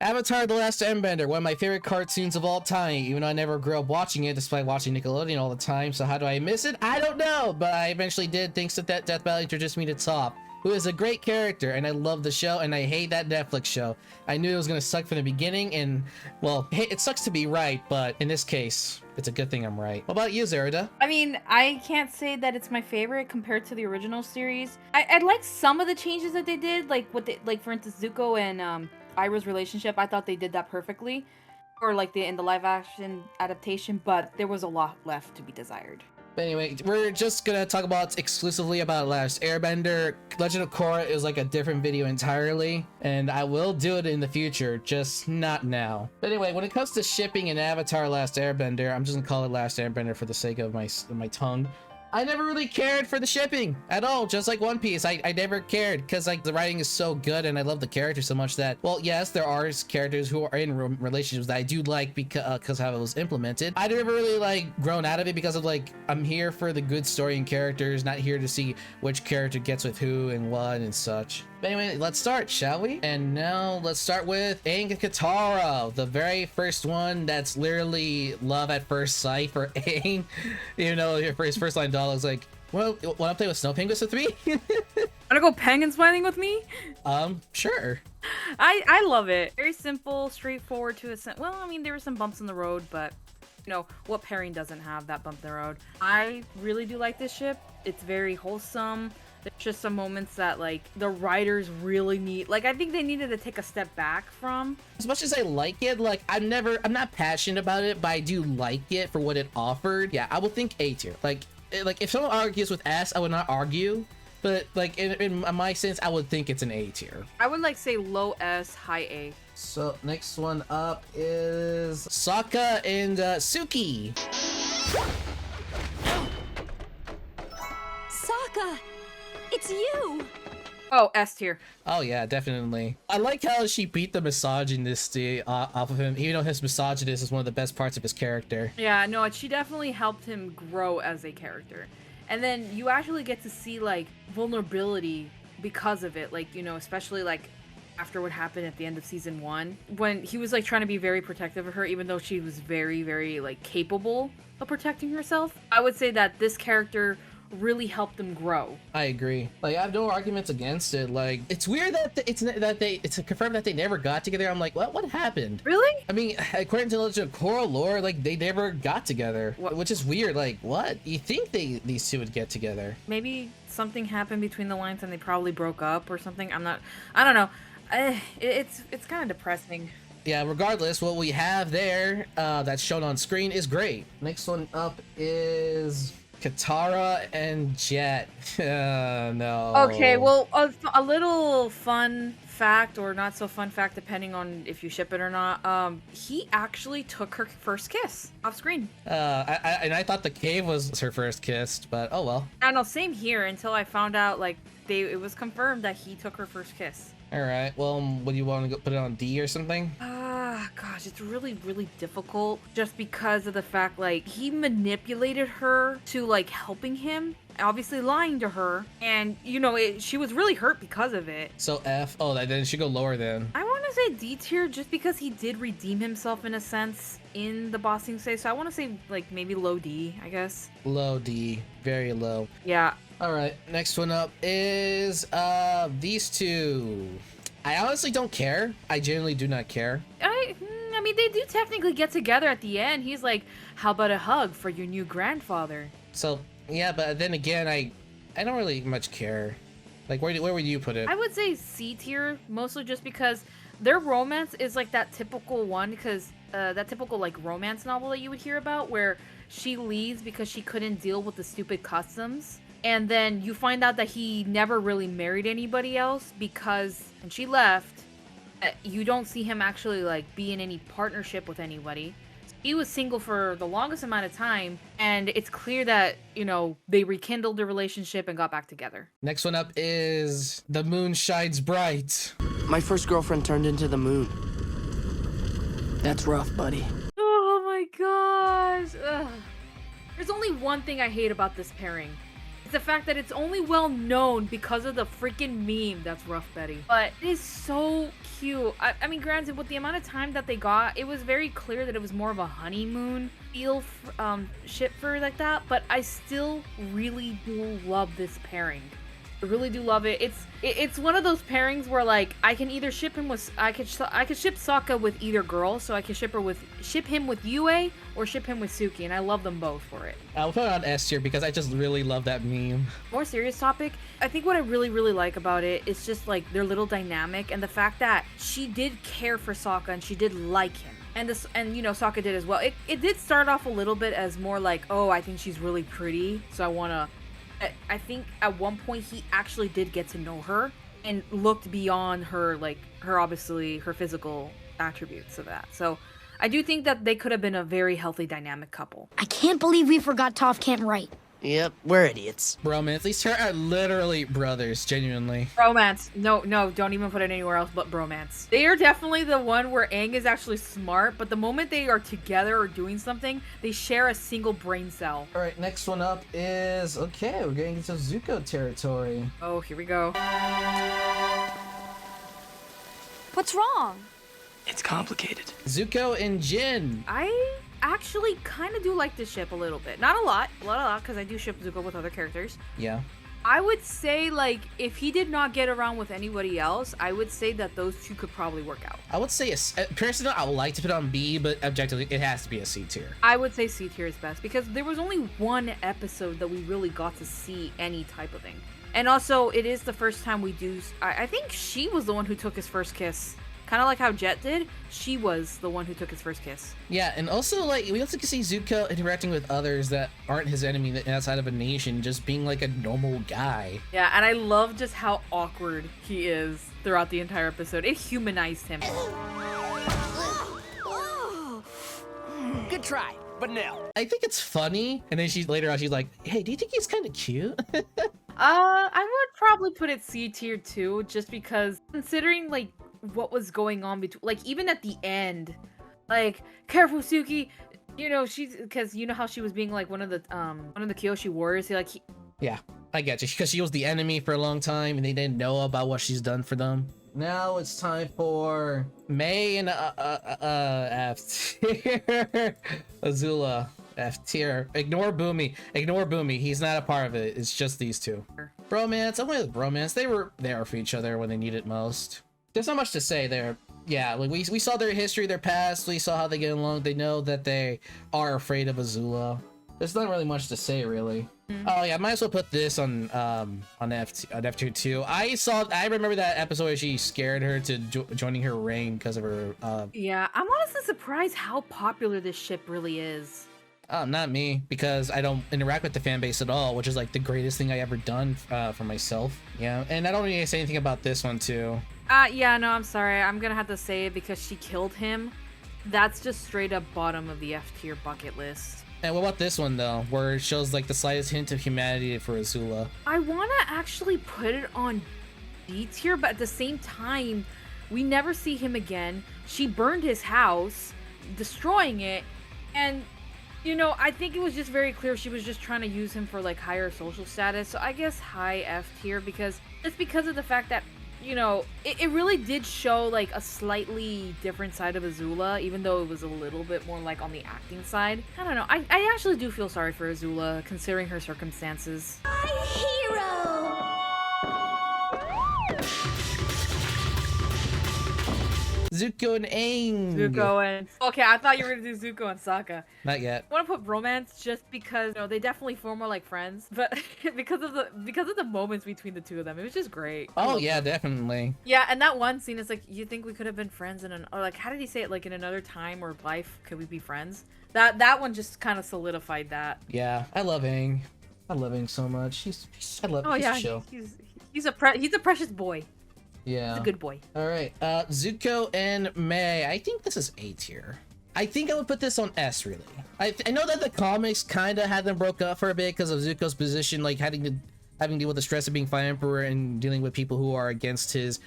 Avatar: The Last Airbender, one of my favorite cartoons of all time, even though I never grew up watching it despite watching Nickelodeon all the time. So how do I miss it? I don't know, but I eventually did thanks to that Death Battle introduced me to Toph, who is a great character, and I love the show, and I hate that Netflix show. I knew it was gonna suck from the beginning, and well, hey, it sucks to be right, but in this case, it's a good thing I'm right. What about you, Zerida? I mean, I can't say that it's my favorite compared to the original series. I like some of the changes that they did, like like for instance, Zuko and Ira's relationship. I thought they did that perfectly, or like in the live action adaptation, but there was a lot left to be desired. But anyway, we're just gonna talk about exclusively about Last Airbender. Legend of Korra is like a different video entirely, and I will do it in the future, just not now. But anyway, when it comes to shipping in Avatar: Last Airbender, I'm just gonna call it Last Airbender for the sake of my tongue. I never really cared for the shipping at all, just like One Piece. I never cared because like the writing is so good and I love the characters so much that, well, yes, there are characters who are in relationships that I do like because how it was implemented. I never really like grown out of it because of like, I'm here for the good story and characters, not here to see which character gets with who and what and such. But anyway, let's start, shall we? And now let's start with Aang and Katara, the very first one that's literally love at first sight for Aang. You know, for his first line dialogue is like, well, wanna play with snow penguins with me? Wanna go penguin smiling with me? Sure. I love it. Very simple, straightforward to a well, I mean, there were some bumps in the road, but you know, what pairing doesn't have that bump in the road? I really do like this ship. It's very wholesome. There's just some moments that like the writers really need, like I think they needed to take a step back from. As much as I like it, like I'm not passionate about it, but I do like it for what it offered. Yeah, I would think A tier. Like if someone argues with S, I would not argue. But like in my sense, I would think it's an A tier. I would like say low S, high A. So next one up is Sokka and Suki. Sokka! It's you! Oh, S tier. Oh yeah, definitely. I like how she beat the misogynist off of him, even though his misogynist is one of the best parts of his character. Yeah, no, she definitely helped him grow as a character. And then you actually get to see like vulnerability because of it, like, you know, especially like after what happened at the end of season 1 when he was like trying to be very protective of her, even though she was very, very like capable of protecting herself. I would say that this character really helped them grow. I agree. Like, I have no arguments against it. Like, it's weird that it's confirmed that they never got together. I'm like, what happened? Really? I mean, according to Legend of Korra lore, like they never got together, what? Which is weird. Like, what? You think these two would get together? Maybe something happened between the lines and they probably broke up or something. I don't know. It's kind of depressing. Yeah, regardless, what we have there that's shown on screen is great. Next one up is Katara and Jet. No. Okay, well, a little fun fact or not so fun fact, depending on if you ship it or not. He actually took her first kiss off screen. I thought the cave was her first kiss, but oh well. I know, same here until I found out like it was confirmed that he took her first kiss. All right. Well, what do you want to go put it on D or something? Gosh, it's really, really difficult just because of the fact, like, he manipulated her to, like, helping him, obviously lying to her, and, you know, she was really hurt because of it. So F. Oh, then it should go lower then. I want to say D tier just because he did redeem himself in a sense in the Ba Sing Se, so I want to say, like, maybe low D, I guess. Low D. Very low. Yeah. All right. Next one up is these two. I honestly don't care. I genuinely do not care. I mean, they do technically get together at the end. He's like, how about a hug for your new grandfather? So, yeah, but then again, I don't really much care. Like, where would you put it? I would say C tier, mostly just because their romance is like that typical one, because that typical like romance novel that you would hear about where she leaves because she couldn't deal with the stupid customs. And then you find out that he never really married anybody else because, and she left, you don't see him actually like be in any partnership with anybody. He was single for the longest amount of time, and it's clear that, you know, they rekindled the relationship and got back together. Next one up is The Moon Shines Bright. My first girlfriend turned into the moon. That's rough, buddy. Oh my gosh. Ugh. There's only one thing I hate about this pairing. It's the fact that it's only well known because of the freaking meme that's Rough Betty. But it is so cute. I mean, granted, with the amount of time that they got, it was very clear that it was more of a honeymoon feel ship for like that. But I still really do love this pairing. I really do love it. It's one of those pairings where like I can either ship him with I could ship Sokka with either girl, so I can ship him with Yue or ship him with Suki, and I love them both for it. I'll put it on S tier because I just really love that meme. More serious topic, I think what I really like about it is just like their little dynamic and the fact that she did care for Sokka and she did like him. And you know, Sokka did as well. It did start off a little bit as more like, oh, I think she's really pretty, so I think at one point he actually did get to know her and looked beyond her, like obviously her physical attributes of that. So I do think that they could have been a very healthy dynamic couple. I can't believe we forgot Toph can't write. Yep, we're idiots. Bromance. These two are literally brothers, genuinely. Bromance. No, don't even put it anywhere else but bromance. They are definitely the one where Aang is actually smart, but the moment they are together or doing something, they share a single brain cell. All right, next one up is, okay, we're getting into Zuko territory. Oh, here we go. What's wrong? It's complicated. Zuko and Jin. I actually kind of do like this ship a little bit. Not a lot, because I do ship Zuko with other characters. Yeah. I would say, like, if he did not get around with anybody else, I would say that those two could probably work out. I would say, personally, I would like to put on B, but objectively, it has to be a C tier. I would say C tier is best, because there was only one episode that we really got to see any type of thing. And also, it is the first time we do... I think she was the one who took his first kiss. Kind of like how Jet did, she was the one who took his first kiss. Yeah, and also, like, we also can see Zuko interacting with others that aren't his enemy outside of a nation, just being like a normal guy. Yeah, and I love just how awkward he is throughout the entire episode. It humanized him. Good try, but no. I think it's funny, and then later on she's like, hey, do you think he's kind of cute? I would probably put it C tier too, just because considering, like, what was going on between, like, even at the end, like, careful Suki, you know, she's, because you know how she was being like one of the Kyoshi warriors. Yeah, I get you, because she was the enemy for a long time and they didn't know about what she's done for them. Now it's time for May and F tier. Azula F tier. Ignore Boomy, he's not a part of it. It's just these two. Bromance, I'm with bromance. They were there for each other when they needed most. There's not much to say there. Yeah, like we saw their history, their past, we saw how they get along. They know that they are afraid of Azula. There's not really much to say, really. Oh yeah, I might as well put this on F tier too. I remember that episode where she scared her to joining her reign because of her Yeah, I'm honestly surprised how popular this ship really is. Not me, because I don't interact with the fan base at all, which is like the greatest thing I ever done for myself. Yeah, and I don't really say anything about this one too. Yeah, no, I'm sorry. I'm gonna have to say it because she killed him. That's just straight up bottom of the F tier bucket list. And what about this one though, where it shows like the slightest hint of humanity for Azula? I wanna actually put it on D tier, but at the same time, we never see him again. She burned his house, destroying it, and you know, I think it was just very clear she was just trying to use him for like higher social status. So I guess high F tier, because it's because of the fact that, you know, it really did show like a slightly different side of Azula, even though it was a little bit more like on the acting side. I don't know. I actually do feel sorry for Azula, considering her circumstances. My hero! Zuko and Aang. Zuko and... Okay, I thought you were gonna do Zuko and Sokka. Not yet. I want to put romance just because, you know, they definitely form more like friends, but because of the moments between the two of them, it was just great. Oh yeah, definitely. Yeah, and that one scene is like, you think we could have been friends or like, how did he say it? Like, in another time or life, could we be friends? That one just kind of solidified that. Yeah, I love Aang. I love Aang so much. I love. Oh he's yeah, chill. he's a precious boy. Yeah. He's a good boy. All right. Zuko and May. I think this is A tier. I think I would put this on S, really. I know that the comics kind of had them broke up for a bit because of Zuko's position, like having to deal with the stress of being Fire Emperor and dealing with people who are against his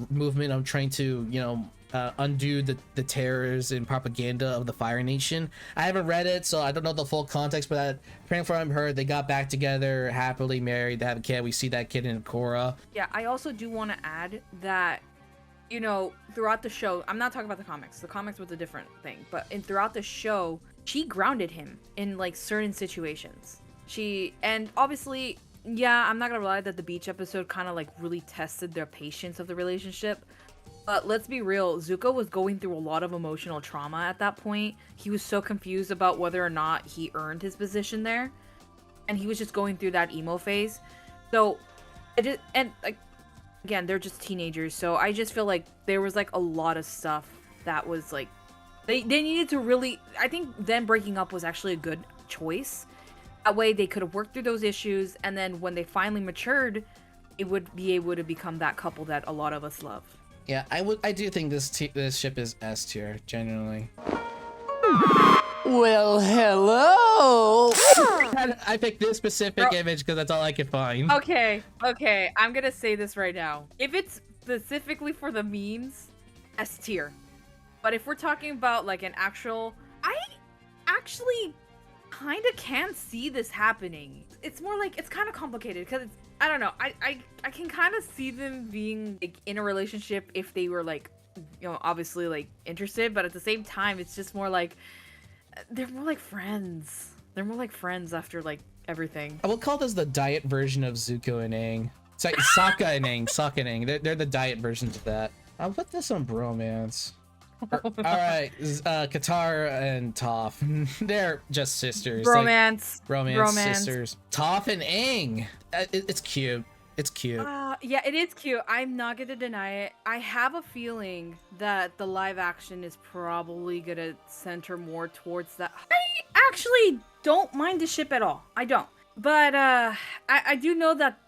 movement of trying to, you know, undo the terrors and propaganda of the Fire Nation. I haven't read it, so I don't know the full context, but apparently from her, they got back together, happily married, they have a kid. We see that kid in Korra. Yeah, I also do want to add that, you know, throughout the show, I'm not talking about the comics. The comics was a different thing, but throughout the show, she grounded him in like certain situations. And obviously, yeah, I'm not gonna lie that the beach episode kind of like really tested their patience of the relationship. But let's be real, Zuko was going through a lot of emotional trauma at that point. He was so confused about whether or not he earned his position there. And he was just going through that emo phase. So, like, again, they're just teenagers. So I just feel like there was like a lot of stuff that was like, they needed to really, I think them breaking up was actually a good choice. That way they could have worked through those issues. And then when they finally matured, it would be able to become that couple that a lot of us love. Yeah, I do think this ship is S tier, genuinely. Well, hello! I picked this specific image because that's all I could find. Okay, I'm gonna say this right now. If it's specifically for the memes, S tier. But if we're talking about like an actual, I actually kind of can't see this happening. It's more like, it's kind of complicated because it's, I don't know, I can kind of see them being like in a relationship if they were like, you know, obviously like interested, but at the same time it's just more like they're more like friends. They're more like friends after like everything. I will call this the diet version of Zuko and Aang. It's like Sokka and Aang, Sokka and Aang. They're the diet versions of that. I'll put this on bromance. All right, Katara and Toph. They're just sisters. Romance. Like, romance sisters. Toph and Aang. It's cute. It's cute. Yeah, it is cute. I'm not gonna deny it. I have a feeling that the live action is probably gonna center more towards that. I actually don't mind the ship at all. I don't. But I do know that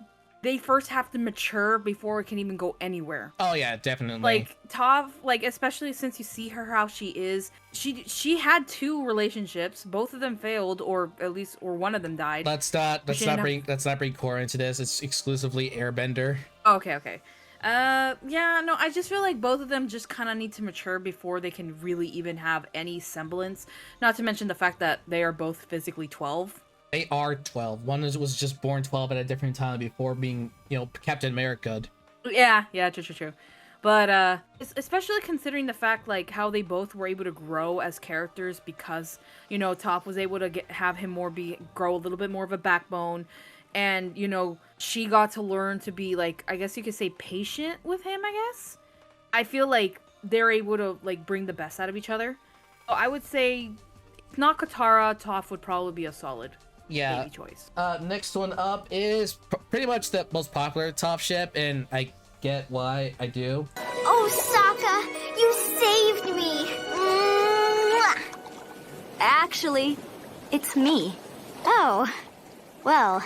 they first have to mature before it can even go anywhere. Oh yeah, definitely. Like Toph, like especially since you see her how she is, she had 2 relationships, both of them failed, or at least one of them died. Let's not bring Korra into this. It's exclusively Airbender. Okay. Yeah, no, I just feel like both of them just kind of need to mature before they can really even have any semblance. Not to mention the fact that they are both physically 12. They are 12. One was just born 12 at a different time before being, you know, Captain America. Yeah, true. But especially considering the fact like how they both were able to grow as characters because, you know, Toph was able to have him grow a little bit more of a backbone, and you know, she got to learn to be like, I guess you could say, patient with him, I guess. I feel like they're able to like bring the best out of each other. So I would say if not Katara, Toph would probably be a solid baby choice. Next one up is pretty much the most popular Toph ship, and I get why I do. Oh, Sokka, you saved me. Mwah. Actually, it's me. Oh, well,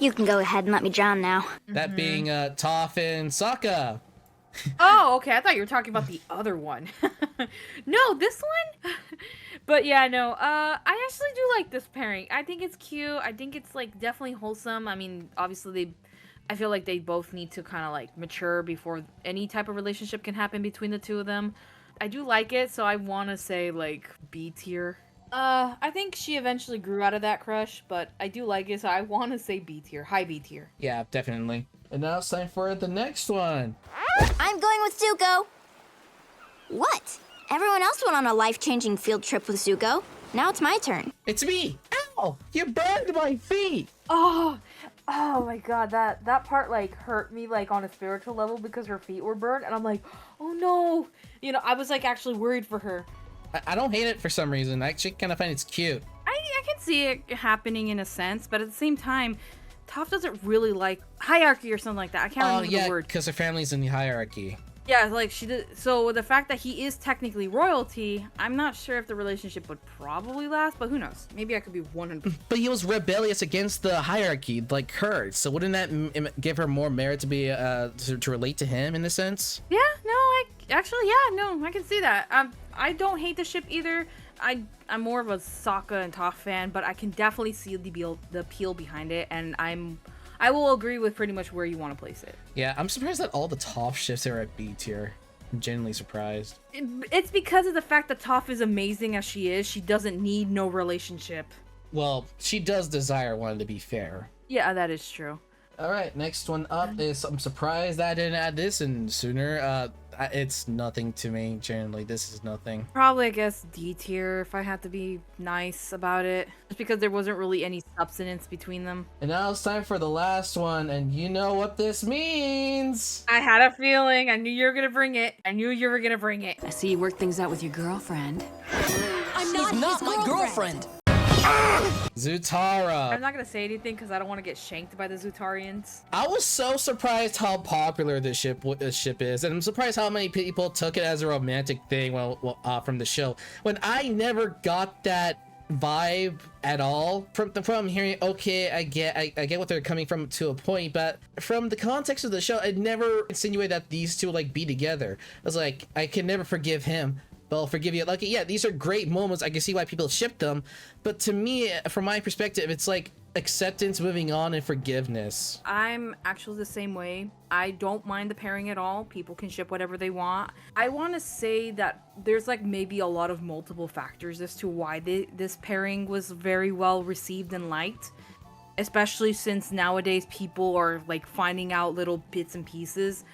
you can go ahead and let me drown now. That being Toph and Sokka. Oh, okay. I thought you were talking about the other one. No, this one? But yeah, no. I actually do like this pairing. I think it's cute. I think it's like definitely wholesome. I mean, obviously I feel like they both need to kind of like mature before any type of relationship can happen between the two of them. I do like it, so I want to say like B tier. I think she eventually grew out of that crush, but I do like it, so I want to say B tier, high B tier. Yeah, definitely. And now it's time for the next one. I'm going with Zuko. What? Everyone else went on a life-changing field trip with Zuko. Now it's my turn. It's me. Ow! You burned my feet. Oh my god, that part like hurt me like on a spiritual level because her feet were burned, and I'm like, oh no. You know, I was like actually worried for her. I don't hate it for some reason. I actually kind of find it's cute. I can see it happening in a sense, but at the same time, Toph doesn't really like hierarchy or something like that. I can't remember the word. Because her family's in the hierarchy. Yeah, like she did. So the fact that he is technically royalty, I'm not sure if the relationship would probably last, but who knows? Maybe I could be 100. But he was rebellious against the hierarchy, like her. So wouldn't that give her more merit to be to relate to him in a sense? Yeah, no, I can see that. I don't hate the ship either. I'm more of a Sokka and Toph fan, but I can definitely see the appeal behind it, and I will agree with pretty much where you want to place it. Yeah, I'm surprised that all the Toph ships are at B tier. I'm genuinely surprised. It's because of the fact that Toph is amazing as she is. She doesn't need no relationship. Well, she does desire one, to be fair. Yeah, that is true. All right, next one up is I'm surprised I didn't add this in sooner. It's nothing to me. Generally, this is nothing. Probably, I guess, D tier if I had to be nice about it. Just because there wasn't really any substance between them. And now it's time for the last one, and you know what this means. I had a feeling. I knew you were gonna bring it. I knew you were gonna bring it. I see you work things out with your girlfriend. I'm not my girlfriend. Zutara. I'm not gonna say anything because I don't want to get shanked by the Zutarians. I was so surprised how popular this ship is, and I'm surprised how many people took it as a romantic thing from the show. When I never got that vibe at all from hearing. Okay, I get what they're coming from to a point, but from the context of the show, it never insinuated that these two like be together. I was like, I can never forgive him. But I'll forgive you. Like, yeah, these are great moments. I can see why people ship them. But to me, from my perspective, it's like acceptance, moving on, and forgiveness. I'm actually the same way. I don't mind the pairing at all. People can ship whatever they want. I want to say that there's like maybe a lot of multiple factors as to why this pairing was very well received and liked. Especially since nowadays people are like finding out little bits and pieces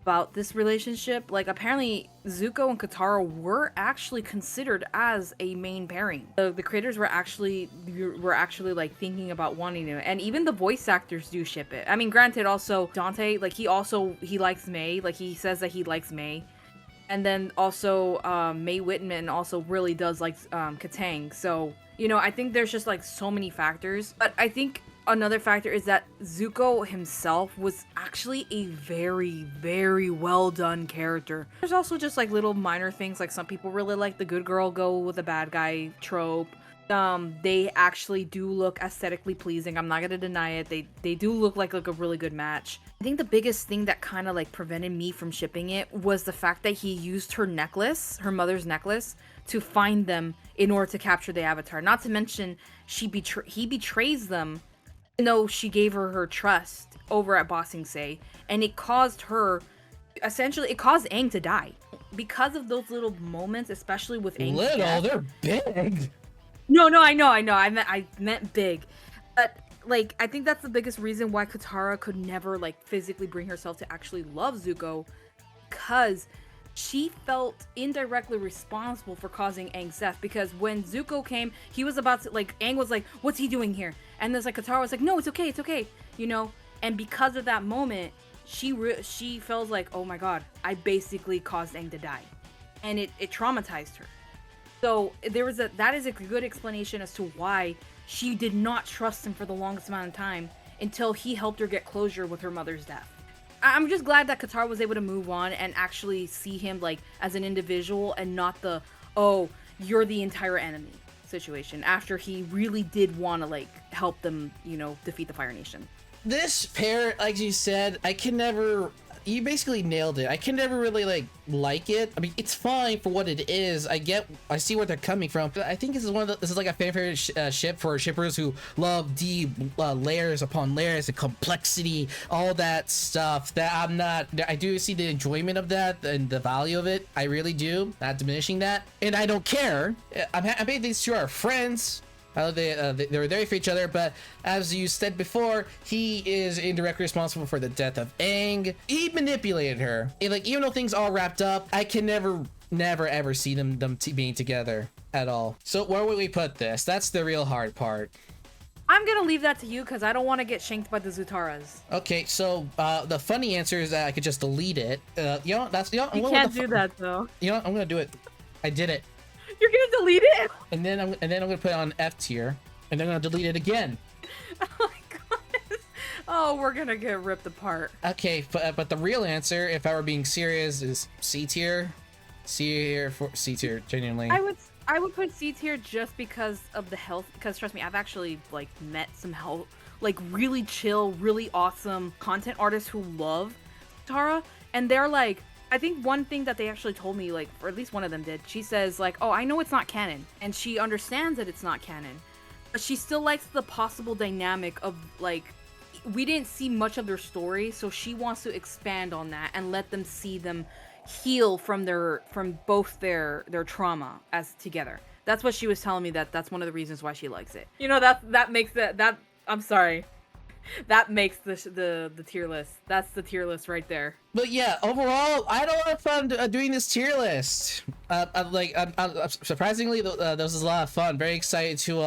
about this relationship. Like, apparently Zuko and Katara were actually considered as a main pairing. The creators were actually like thinking about wanting it, and even the voice actors do ship it. I mean, granted, also Dante, like he likes May. Like, he says that he likes May, and then also Mae Whitman also really does like Katang. So, you know, I think there's just like so many factors, but I think another factor is that Zuko himself was actually a very, very well done character. There's also just like little minor things, like some people really like the good girl go with the bad guy trope. They actually do look aesthetically pleasing. I'm not gonna deny it. They do look like a really good match. I think the biggest thing that kind of like prevented me from shipping it was the fact that he used her necklace, her mother's necklace, to find them in order to capture the Avatar. Not to mention, he betrays them. No, she gave her trust over at Ba Sing Se, and it caused her, essentially, it caused Aang to die. Because of those little moments, especially with Aang's death. They're big. No, I know. I meant big. But, like, I think that's the biggest reason why Katara could never, like, physically bring herself to actually love Zuko, because she felt indirectly responsible for causing Aang's death. Because when Zuko came, he was about to, like, Aang was like, what's he doing here? And there's like Katara was like, no, it's okay, you know. And because of that moment, she feels like, oh my god, I basically caused Aang to die, and it traumatized her. So that is a good explanation as to why she did not trust him for the longest amount of time until he helped her get closure with her mother's death. I'm just glad that Katara was able to move on and actually see him like as an individual and not the, oh, you're the entire enemy situation, after he really did want to like help them, you know, defeat the Fire Nation. This pair, like you said, you basically nailed it. I can never really like it. I mean, it's fine for what it is. I see where they're coming from. But I think this is like a favorite ship for shippers who love deep layers upon layers and complexity, all that stuff. I do see the enjoyment of that and the value of it. I really do. Not diminishing that, and I don't care. I'm happy these two are friends. They were there for each other, but as you said before, he is indirectly responsible for the death of Aang. He manipulated her. And, like, even though things all wrapped up, I can never ever see them being together at all. So where would we put this? That's the real hard part. I'm gonna leave that to you because I don't want to get shanked by the Zutaras. Okay, so the funny answer is that I could just delete it. You can't do that though. You know what? I'm gonna do it. I did it. You're gonna delete it? And then I'm gonna put it on F tier, and then I'm gonna delete it again. Oh my god! Oh, we're gonna get ripped apart. Okay, but the real answer, if I were being serious, is C tier. C tier, genuinely. I would put C tier just because of the health. Because trust me, I've actually like met some really chill, really awesome content artists who love Tara, and they're like, I think one thing that they actually told me, like, or at least one of them did, she says, like, oh, I know it's not canon, and she understands that it's not canon, but she still likes the possible dynamic of, like, we didn't see much of their story, so she wants to expand on that and let them see them, heal from both their trauma as together. That's what she was telling me. That's one of the reasons why she likes it. You know, that makes that I'm sorry. That makes the tier list. That's the tier list right there. But yeah, overall, I had a lot of fun doing this tier list. Surprisingly, this was a lot of fun. Very excited to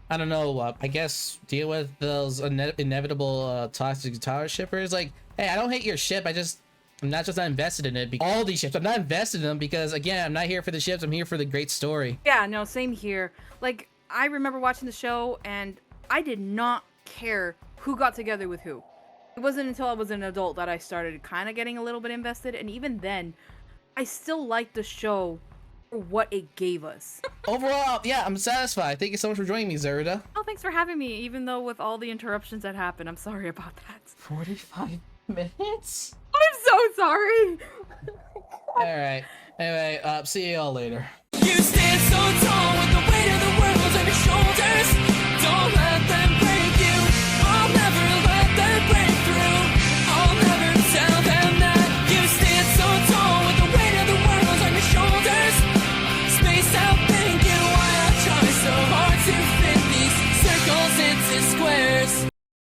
I don't know. I guess deal with those inevitable toxic guitar shippers. Like, hey, I don't hate your ship. I'm not invested in it. All these ships, I'm not invested in them because again, I'm not here for the ships. I'm here for the great story. Yeah, no, same here. Like, I remember watching the show and I did not care who got together with who. It wasn't until I was an adult that I started kind of getting a little bit invested, and even then, I still liked the show for what it gave us. Overall, yeah, I'm satisfied. Thank you so much for joining me, Zerda. Oh, thanks for having me, even though with all the interruptions that happened. I'm sorry about that. 45 minutes? I'm so sorry! Alright. Anyway, see you all later. You stand so tall with the weight of the world on your shoulders. Don't let